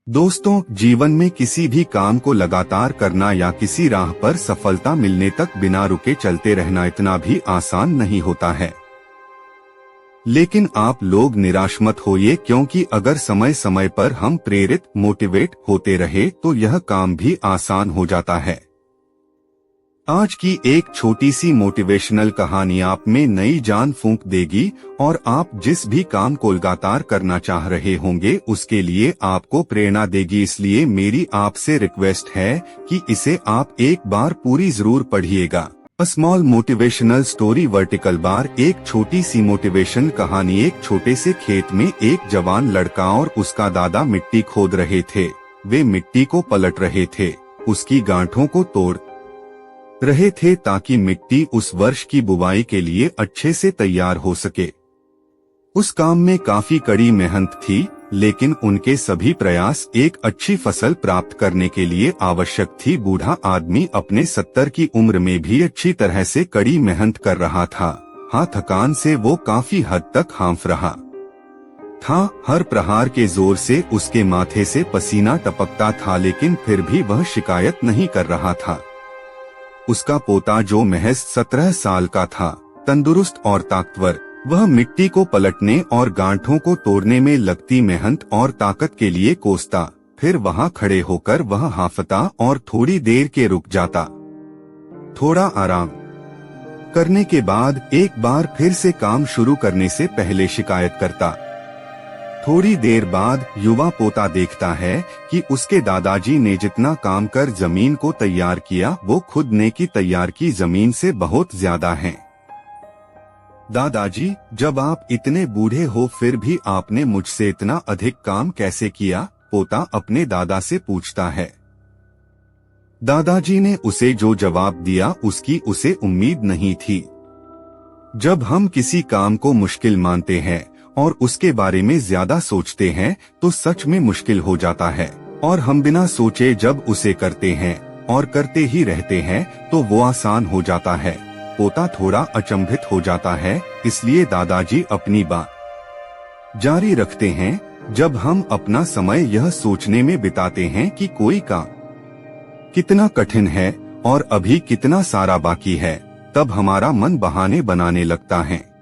दोस्तों, जीवन में किसी भी काम को लगातार करना या किसी राह पर सफलता मिलने तक बिना रुके चलते रहना इतना भी आसान नहीं होता है। लेकिन आप लोग निराश मत होइए, क्योंकि अगर समय समय पर हम प्रेरित मोटिवेट होते रहे तो यह काम भी आसान हो जाता है। आज की एक छोटी सी मोटिवेशनल कहानी आप में नई जान फूंक देगी और आप जिस भी काम को लगातार करना चाह रहे होंगे उसके लिए आपको प्रेरणा देगी। इसलिए मेरी आपसे रिक्वेस्ट है कि इसे आप एक बार पूरी जरूर पढ़िएगा। A small motivational story vertical bar. एक छोटी सी मोटिवेशन कहानी। एक छोटे से खेत में एक जवान लड़का और उसका दादा मिट्टी खोद रहे थे। वे मिट्टी को पलट रहे थे, उसकी गांठों को तोड़ रहे थे ताकि मिट्टी उस वर्ष की बुवाई के लिए अच्छे से तैयार हो सके। उस काम में काफी कड़ी मेहनत थी, लेकिन उनके सभी प्रयास एक अच्छी फसल प्राप्त करने के लिए आवश्यक थी। बूढ़ा आदमी अपने 70 की उम्र में भी अच्छी तरह से कड़ी मेहनत कर रहा था। हाँ, थकान से वो काफी हद तक हाँफ रहा था। हर प्रहार के जोर से उसके माथे से पसीना टपकता था, लेकिन फिर भी वह शिकायत नहीं कर रहा था। उसका पोता, जो महज 17 साल का था, तंदुरुस्त और ताकतवर, वह मिट्टी को पलटने और गांठों को तोड़ने में लगती मेहनत और ताकत के लिए कोसता। फिर वहां खड़े होकर वह हांफता और थोड़ी देर के रुक जाता। थोड़ा आराम करने के बाद एक बार फिर से काम शुरू करने से पहले शिकायत करता। थोड़ी देर बाद युवा पोता देखता है कि उसके दादाजी ने जितना काम कर जमीन को तैयार किया वो खुद ने की तैयार की जमीन से बहुत ज्यादा है। दादाजी, जब आप इतने बूढ़े हो फिर भी आपने मुझसे इतना अधिक काम कैसे किया? पोता अपने दादा से पूछता है। दादाजी ने उसे जो जवाब दिया उसकी उसे उम्मीद नहीं थी। जब हम किसी काम को मुश्किल मानते हैं और उसके बारे में ज्यादा सोचते हैं तो सच में मुश्किल हो जाता है, और हम बिना सोचे जब उसे करते हैं और करते ही रहते हैं तो वो आसान हो जाता है। पोता थोड़ा अचंभित हो जाता है, इसलिए दादाजी अपनी बात जारी रखते हैं। जब हम अपना समय यह सोचने में बिताते हैं कि कोई काम कितना कठिन है और अभी कितना सारा बाकी है, तब हमारा मन बहाने बनाने लगता है।